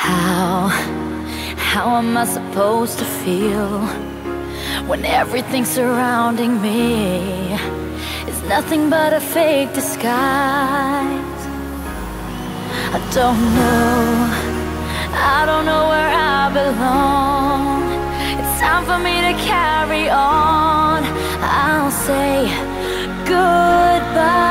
How am I supposed to feel when everything surrounding me is nothing but a fake disguise? I don't know where I belong. It's time for me to carry on. I'll say goodbye.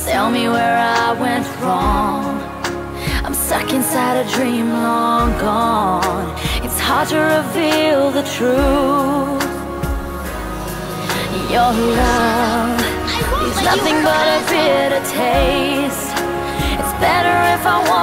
Tell me where I went wrong. I'm stuck inside a dream long gone. It's hard to reveal the truth. Your love leaves nothing but a bitter taste. It's better if I want